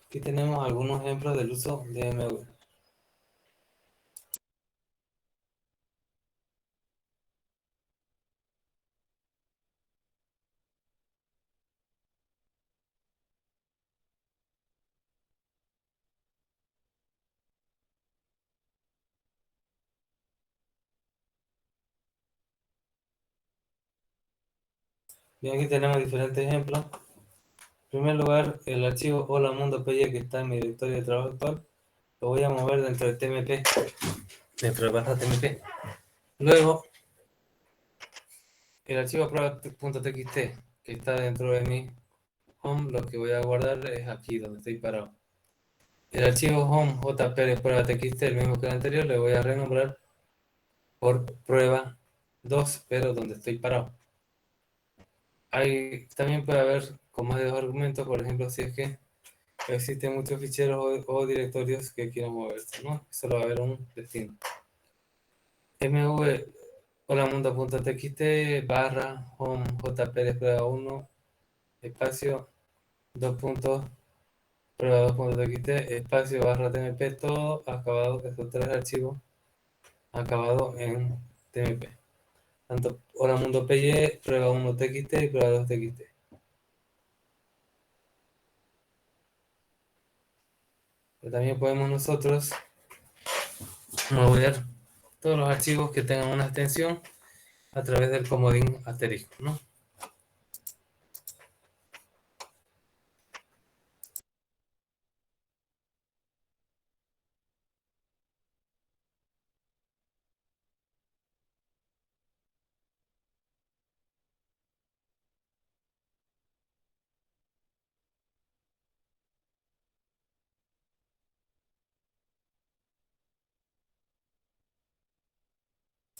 Aquí tenemos algunos ejemplos del uso de mv. Bien, aquí tenemos diferentes ejemplos. En primer lugar, el archivo hola mundo.py que está en mi directorio de trabajo actual, lo voy a mover dentro de TMP, dentro de barra TMP. Luego, el archivo prueba.txt que está dentro de mi home, lo que voy a guardar es aquí donde estoy parado. El archivo home jp de prueba.txt, el mismo que el anterior, le voy a renombrar por prueba 2, pero donde estoy parado. También puede haber con más de 2 argumentos, por ejemplo, si es que existen muchos ficheros o directorios que quieran moverse, ¿no? Solo va a haber un destino. mv holamundo.txt barra home jp de prueba 1 espacio 2 puntos prueba 2.txt espacio barra tmp, todo acabado, que son 3 archivos acabados en tmp. Tanto holamundo.py, prueba 1.txt y prueba 2.txt. Pero también podemos nosotros mover todos los archivos que tengan una extensión a través del comodín asterisco, ¿no?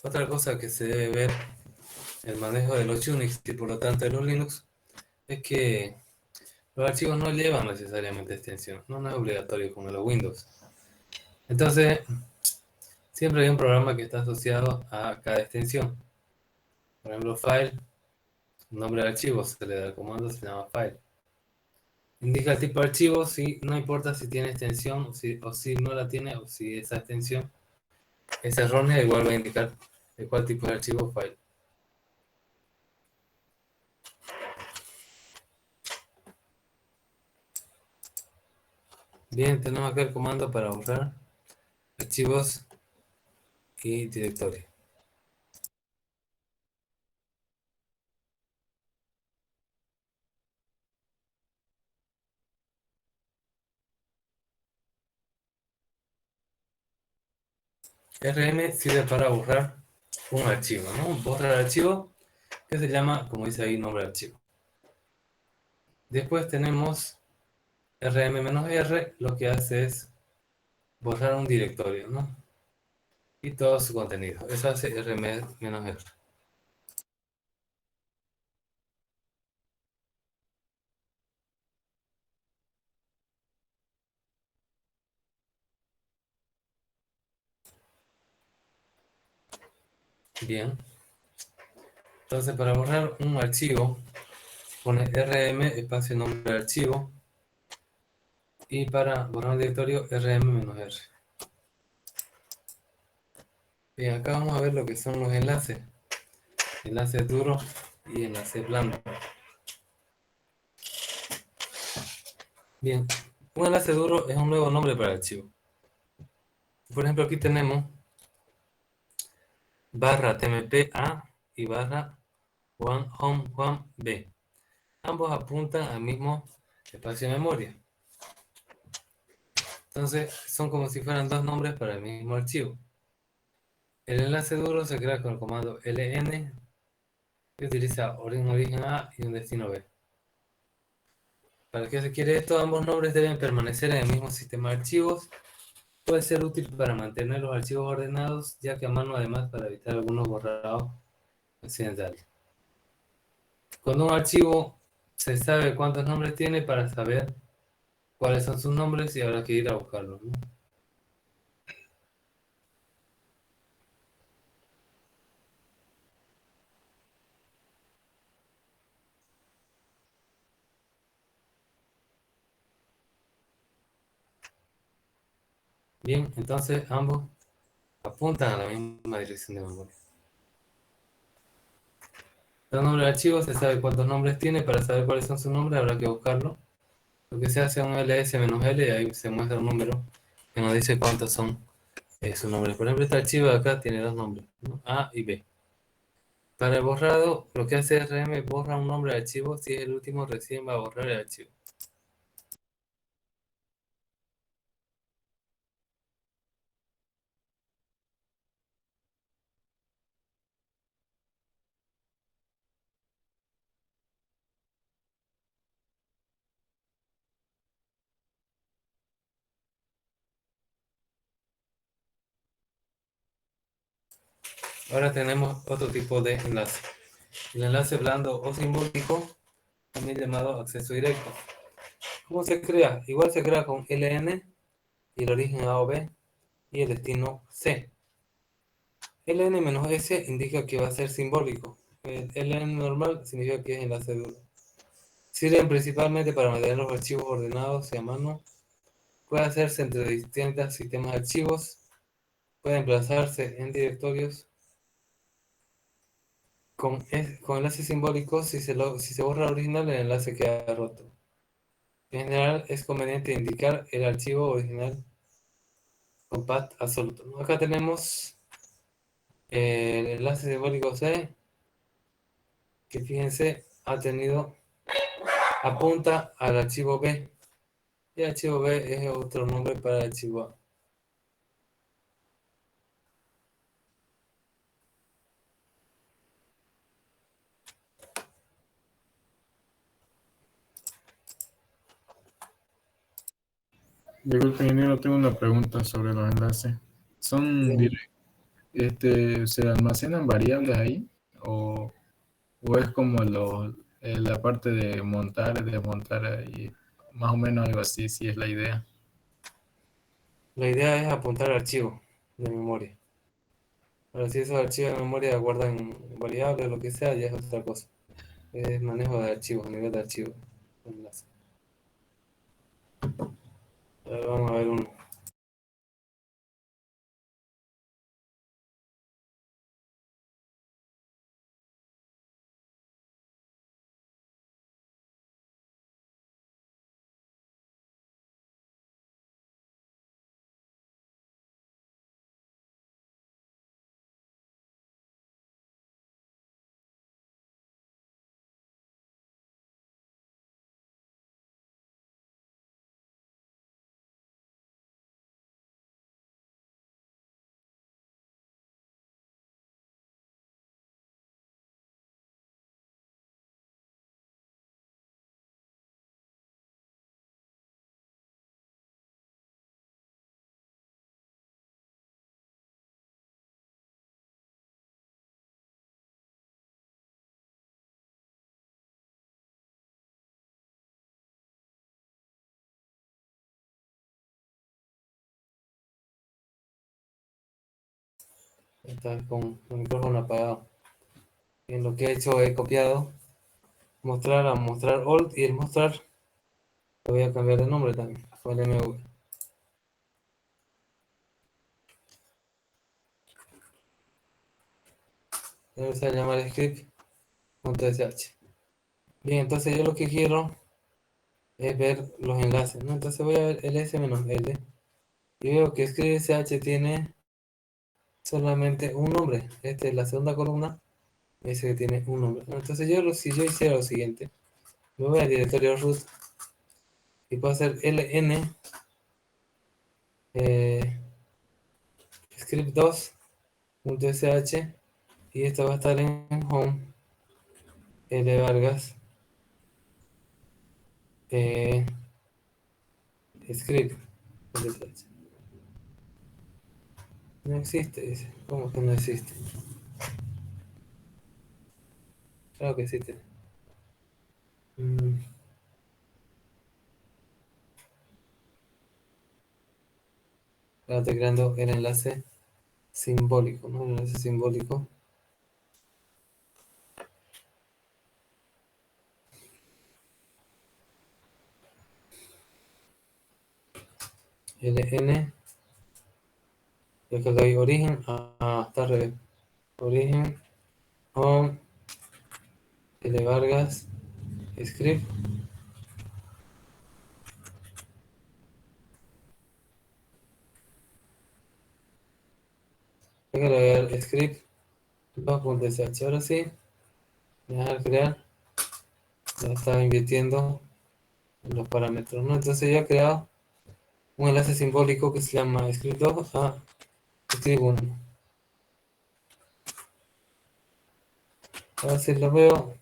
Otra cosa que se debe ver el manejo de los Unix y por lo tanto de los Linux es que los archivos no llevan necesariamente extensión, no es obligatorio como en los Windows. Entonces, siempre hay un programa que está asociado a cada extensión. Por ejemplo, file, nombre de archivo, se le da el comando, se llama file. Indica el tipo de archivo, si, no importa si tiene extensión o si no la tiene, o si esa extensión es errónea, igual va a indicar de cuál tipo de archivo file. Bien, tenemos acá el comando para borrar archivos y directorios. RM sirve para borrar un archivo, ¿no? Borrar archivo que se llama, como dice ahí, nombre de archivo. Después tenemos rm-r, lo que hace es borrar un directorio, ¿no? Y todo su contenido. Eso hace rm-r. Bien. Entonces, para borrar un archivo, pone rm espacio nombre de archivo. Y para borrar un directorio, rm-r. Bien, acá vamos a ver lo que son los enlaces. Enlace duro y enlace blando. Bien, un enlace duro es un nuevo nombre para el archivo. Por ejemplo, aquí tenemos barra tmp A y barra home B. Ambos apuntan al mismo espacio de memoria. Entonces, son como si fueran dos nombres para el mismo archivo. El enlace duro se crea con el comando ln, que utiliza un origen A y un destino B. ¿Para qué se quiere esto? Ambos nombres deben permanecer en el mismo sistema de archivos. Puede ser útil para mantener los archivos ordenados, ya que a mano, además, para evitar algunos borrados accidentales. Cuando un archivo se sabe cuántos nombres tiene, para saber cuáles son sus nombres y habrá que ir a buscarlos, ¿no? Bien, entonces ambos apuntan a la misma dirección de memoria. El nombre del archivo se sabe cuántos nombres tiene, para saber cuáles son sus nombres habrá que buscarlo. Lo que se hace es un ls-l y ahí se muestra un número que nos dice cuántos son sus nombres. Por ejemplo, este archivo de acá tiene dos nombres, ¿no? A y B. Para el borrado, lo que hace RM borra un nombre de archivo, si es el último recién va a borrar el archivo. Ahora tenemos otro tipo de enlace. El enlace blando o simbólico, también llamado acceso directo. ¿Cómo se crea? Igual se crea con LN y el origen A o B y el destino C. LN-S indica que va a ser simbólico. El LN normal significa que es enlace duro. Sirven principalmente para mantener los archivos ordenados y a mano. Puede hacerse entre distintos sistemas de archivos. Puede emplazarse en directorios. Con enlaces simbólicos, si se borra el original, el enlace queda roto. En general, es conveniente indicar el archivo original con path absoluto, ¿no? Acá tenemos el enlace simbólico C, que fíjense, apunta al archivo B. Y el archivo B es otro nombre para el archivo A. Disculpe, ingeniero, tengo una pregunta sobre los enlaces. ¿Son Bien. se almacenan variables ahí? ¿O es como la parte de montar, desmontar ahí? Más o menos algo así, si es la idea. La idea es apuntar al archivo de memoria. Ahora, si esos archivos de memoria guardan variables o lo que sea, ya es otra cosa. Es manejo de archivos, nivel de archivo. Enlace. Ahora vamos a ver uno. Está con el micrófono apagado. En lo que he hecho, he copiado mostrar a mostrar old y el mostrar lo voy a cambiar de nombre también. Con el MV. Debe ser llamar script.sh. Bien, entonces yo lo que quiero es ver los enlaces, ¿no? Entonces voy a ver ls-l y veo que script.sh tiene solamente un nombre. Esta es la segunda columna, dice que tiene un nombre, ¿no? Entonces si yo hiciera lo siguiente, me voy al directorio root y puedo hacer ln eh, script2.sh y esto va a estar en home L Vargas eh, script.sh. No existe, dice. ¿Cómo que no existe? Claro que existe. Mm, Ahora estoy creando el enlace simbólico, ¿no? El enlace simbólico. LN. Y acá hay origen. Está al revés. Origen. Home. L Vargas. Script. Acá le voy a dar script. 2.sh. Ahora sí. Voy a dejar crear. Ya estaba invirtiendo en los parámetros, ¿no? Entonces ya he creado un enlace simbólico que se llama script2 a script1. Ahora si lo veo,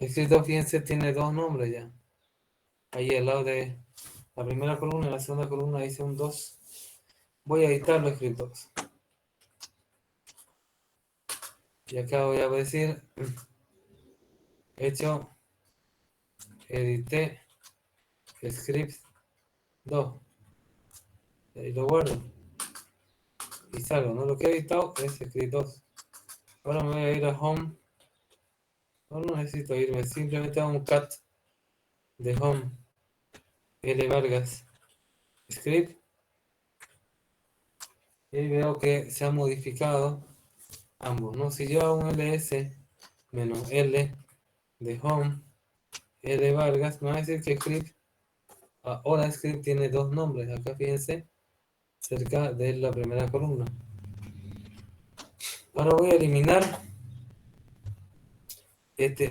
script2, fíjense, tiene dos nombres ya. Ahí al lado de la primera columna, en la segunda columna dice un 2. Voy a editar los script2. Y acá voy a decir, hecho, edité, script 2. Y lo guardo y salgo, ¿no? Lo que he editado es script 2. Ahora me voy a ir a home. No necesito irme, simplemente hago un cat de home, L Vargas, script. Y ahí veo que se han modificado ambos, ¿no? Si yo hago un ls menos l de home, L Vargas, me va a decir que script, ahora script tiene dos nombres. Acá fíjense, cerca de la primera columna. Ahora voy a eliminar este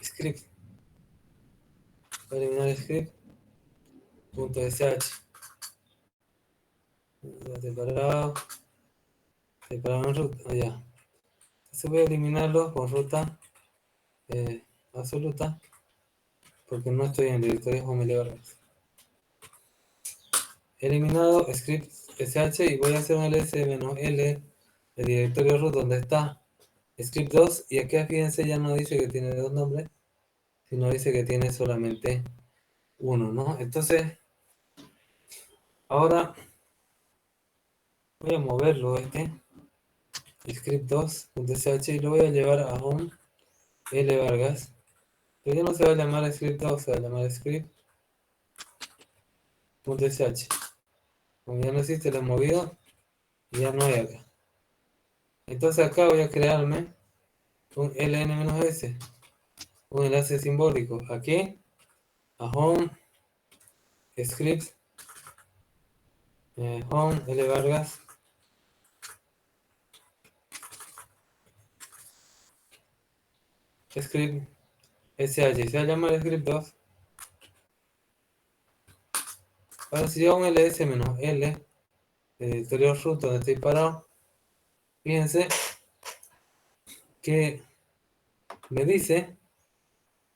script. Voy a eliminar script.sh. Separado, separado en ruta, allá. Entonces voy a eliminarlo con ruta absoluta, porque no estoy en directorio home L Vargas. He eliminado script sh y voy a hacer un ls-l el directorio root donde está script 2 y aquí fíjense ya no dice que tiene dos nombres, sino dice que tiene solamente uno, ¿no? Entonces, ahora voy a moverlo script2.sh y lo voy a llevar a home L Vargas, pero ya no se va a llamar script 2, se va a llamar script.sh. Como ya no existe, lo he movido y ya no hay acá. Entonces acá voy a crearme un ln-s, un enlace simbólico. Aquí, a home, script, home, L Vargas, script, sh, se va a llamar script 2. Ahora si yo hago un ls-l, el editorio root donde estoy parado, fíjense que me dice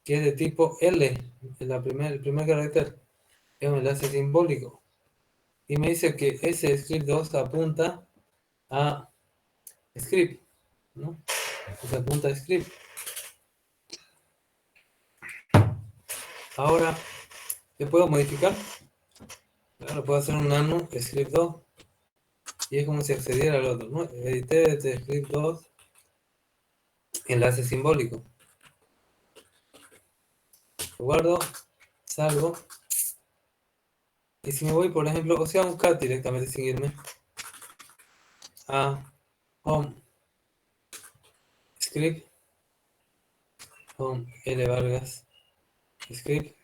que es de tipo L, el primer carácter es un enlace simbólico. Y me dice que ese script 2 apunta a script, ¿no? Se apunta a script. Ahora, ¿qué puedo modificar? Claro, puedo hacer un nano script 2 y es como si accediera al otro, ¿no? Edité este script 2, enlace simbólico. Lo guardo, salgo. Y si me voy, por ejemplo, o sea, un cat directamente sin irme a home script, home L Vargas script,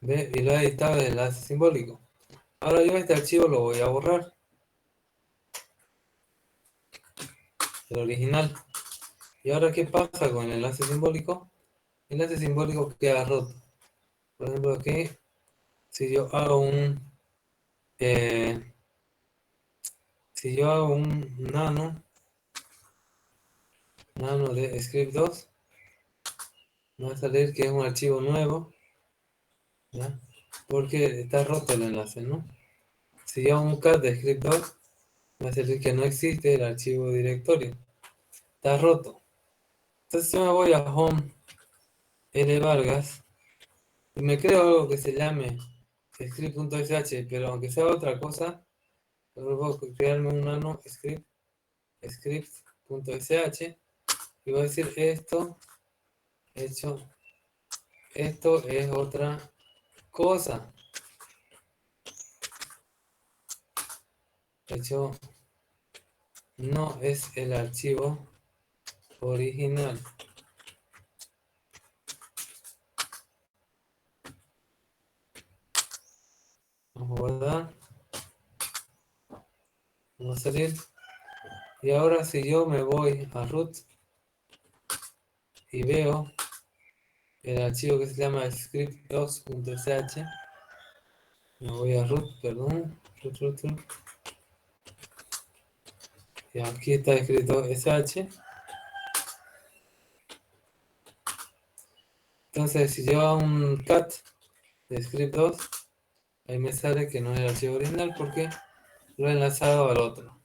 ve, y lo he editado el enlace simbólico. Ahora yo este archivo lo voy a borrar, el original. ¿Y ahora qué pasa con el enlace simbólico? El enlace simbólico queda roto. Por ejemplo, aquí, si yo hago eh, un nano de script 2, me va a salir que es un archivo nuevo, ¿ya? Porque está roto el enlace, ¿no? Si yo hago un cat de script 2, me va a salir que no existe el archivo directorio, está roto. Entonces yo me voy a home L Vargas y me creo algo que se llame script.sh, pero aunque sea otra cosa, luego crearme un nano script.sh y voy a decir esto hecho, esto es otra cosa, hecho no es el archivo original. Vamos a guardar, vamos a salir. Y ahora si yo me voy a root y veo el archivo que se llama script2.sh, me voy a root, perdón, root. Y aquí está escrito sh. Entonces si yo hago un cat de script 2, ahí me sale que no es el archivo original porque lo he enlazado al otro.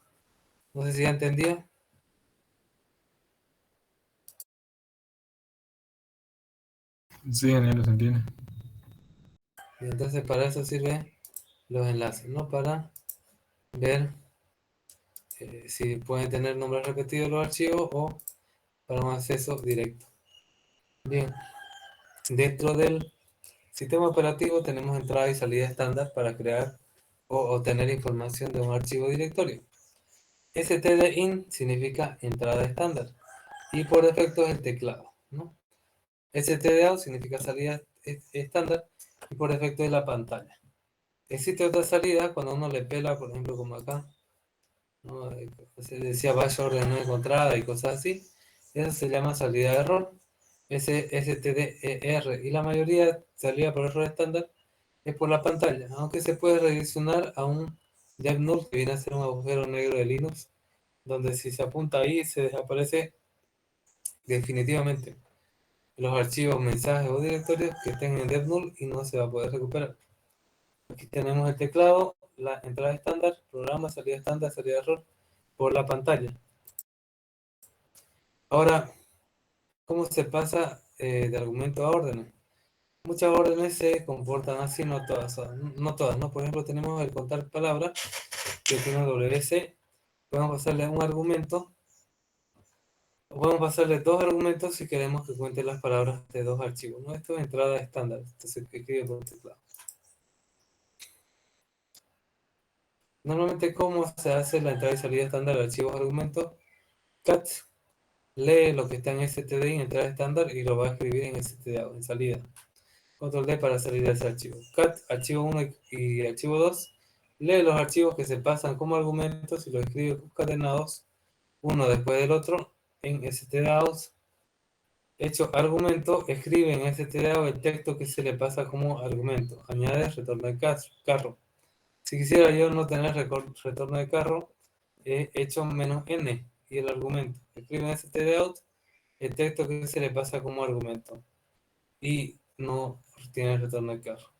No sé si ya entendió. Sí, ingeniero, se entiende. Y entonces para eso sirven los enlaces, ¿no? Para ver si pueden tener nombres repetidos los archivos o para un acceso directo. Bien, dentro del sistema operativo tenemos entrada y salida estándar para crear o obtener información de un archivo directorio. stdin significa entrada estándar y por defecto es el teclado, ¿no? stdout significa salida estándar y por defecto es la pantalla. Existe otra salida cuando uno le pela, por ejemplo, como acá, ¿no? Se decía vaya orden no encontrada y cosas así. Eso se llama salida de error, STDER, y la mayoría de salida por error estándar es por la pantalla, aunque se puede redireccionar a un dev null que viene a ser un agujero negro de Linux, donde si se apunta ahí se desaparece definitivamente los archivos, mensajes o directorios que estén en dev null y no se va a poder recuperar. Aquí tenemos el teclado, la entrada estándar, programa, salida de error por la pantalla. Ahora, ¿cómo se pasa de argumento a órdenes? Muchas órdenes se comportan así, no todas, no todas, ¿no? Por ejemplo, tenemos el contar palabras, que tiene WC, podemos pasarle un argumento, o podemos pasarle dos argumentos si queremos que cuente las palabras de dos archivos, ¿no? Esto es entrada estándar, esto se escribe por teclado. Normalmente, ¿cómo se hace la entrada y salida estándar de archivos argumentos? cat lee lo que está en std en entrada estándar y lo va a escribir en stdout en salida. Control D para salir de ese archivo. Cat, archivo 1 y archivo 2. Lee los archivos que se pasan como argumentos y los escribe concatenados uno después del otro en stdout. Hecho argumento, escribe en stdout el texto que se le pasa como argumento. Añade retorno de carro. Si quisiera yo no tener retorno de carro, he hecho -n y el argumento. Escribe en stdout el texto que se le pasa como argumento y no tiene retorno de carro.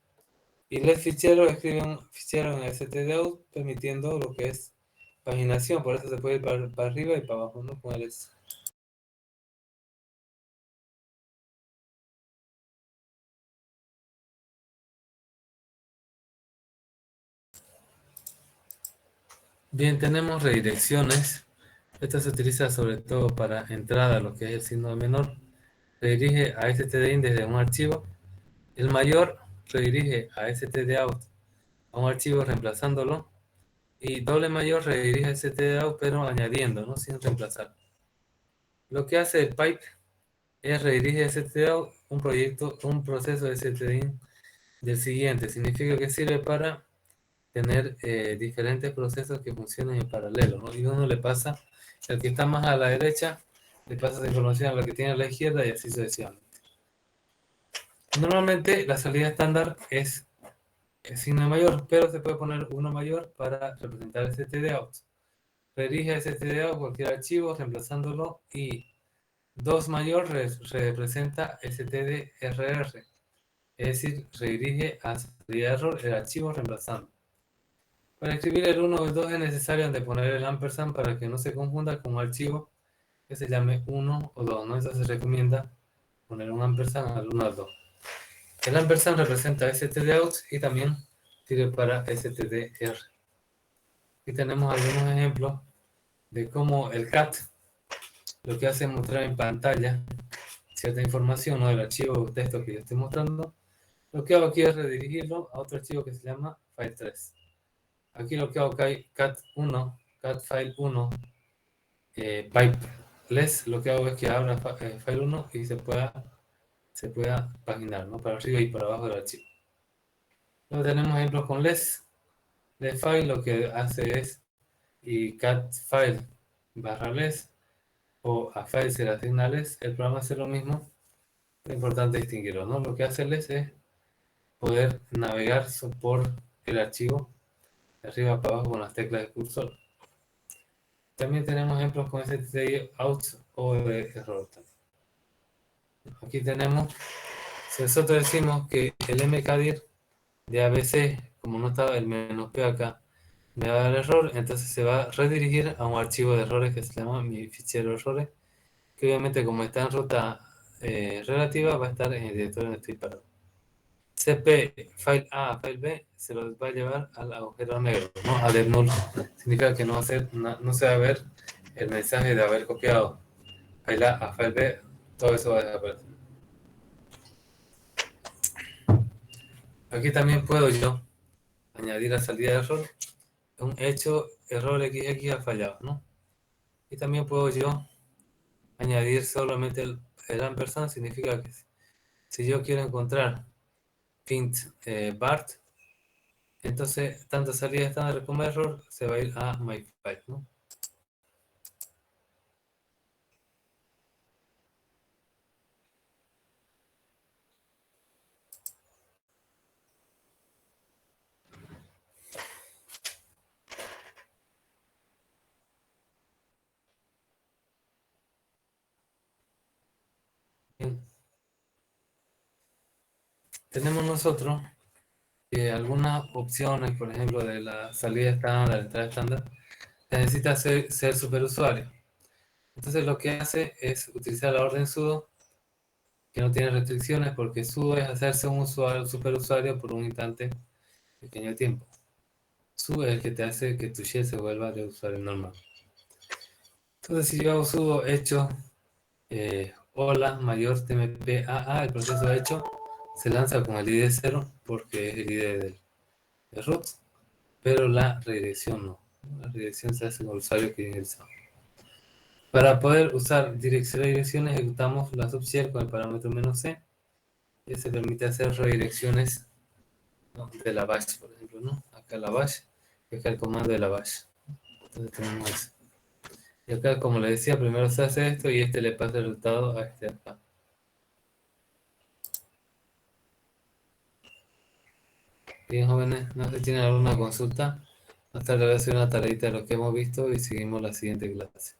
Y el fichero escribe un fichero en stdout permitiendo lo que es paginación, por eso se puede ir para arriba y para abajo, ¿no? Con el S. Bien, tenemos redirecciones. Esto se utiliza sobre todo para entrada, lo que es el signo de menor. Redirige a stdin desde un archivo. El mayor redirige a stdout a un archivo reemplazándolo. Y doble mayor redirige a stdout pero añadiendo, ¿no? Sin reemplazar. Lo que hace el pipe es redirige a stdout un proceso de stdin del siguiente. Significa que sirve para tener diferentes procesos que funcionen en paralelo, ¿no? Y uno le pasa, el que está más a la derecha, le pasa esa información a la que tiene a la izquierda y así sucesivamente. Normalmente la salida estándar es signo mayor, pero se puede poner uno mayor para representar stdout. Redirige a stdout cualquier archivo reemplazándolo y 2 mayor representa stdrr, es decir, redirige a salida de error el archivo reemplazando. Para escribir el 1 o el 2 es necesario anteponer el ampersand para que no se confunda con un archivo que se llame 1 o 2, ¿no? Entonces se recomienda poner un ampersand al 1 al 2. El ampersand representa stdout y también sirve para stdr. Aquí tenemos algunos ejemplos de cómo el cat lo que hace es mostrar en pantalla cierta información, ¿no? Del archivo o texto que yo estoy mostrando. Lo que hago aquí es redirigirlo a otro archivo que se llama file3. Aquí lo que hago es cat1, cat file1, pipeless, lo que hago es que abra file1 y se pueda paginar, ¿no? Para arriba y para abajo del archivo. Luego tenemos ejemplos con less. Less file lo que hace es y cat file barra less o a file se le asigna less. El programa hace lo mismo. Es importante distinguirlo, ¿no? Lo que hace less es poder navegar por el archivo de arriba para abajo con las teclas de cursor. También tenemos ejemplos con stdout o de error. Aquí tenemos, si nosotros decimos que el mkdir de ABC, como no estaba el -p acá, me va a dar error, entonces se va a redirigir a un archivo de errores que se llama mi fichero errores, que obviamente como está en ruta relativa va a estar en el directorio donde estoy parado. CP file A, file B, se los va a llevar al agujero negro, ¿no? A dev null. Significa que no se va a ver el mensaje de haber copiado file A file B, todo eso va a desaparecer. Aquí también puedo yo añadir a salida de error un hecho error XX ha fallado, ¿no? Y también puedo yo añadir solamente el ampersand, significa que si yo quiero encontrar print BART, entonces tanto salida estándar como error se va a ir a myfile, ¿no? Bien. Tenemos nosotros algunas opciones, por ejemplo, de la salida estándar, la entrada estándar, necesita ser superusuario. Entonces lo que hace es utilizar la orden sudo, que no tiene restricciones, porque sudo es hacerse un usuario, superusuario por un instante pequeño de tiempo. Sudo es el que te hace que tu shell se vuelva de usuario normal. Entonces si yo hago sudo hecho hola mayor tmp AA, el proceso hecho se lanza con el ID 0 porque es el ID del root, pero la redirección no. La redirección se hace con el usuario que ingresa. Para poder usar dirección de direcciones ejecutamos la subshell con el parámetro "-c", que se permite hacer redirecciones, ¿no?, de la bash, por ejemplo, ¿no? Acá la bash, y acá el comando de la bash. Entonces tenemos eso. Y acá, como le decía, primero se hace esto y este le pasa el resultado a este acá. Bien, jóvenes, no sé si tienen alguna consulta. Más tarde voy a hacer una tareita de lo que hemos visto y seguimos la siguiente clase.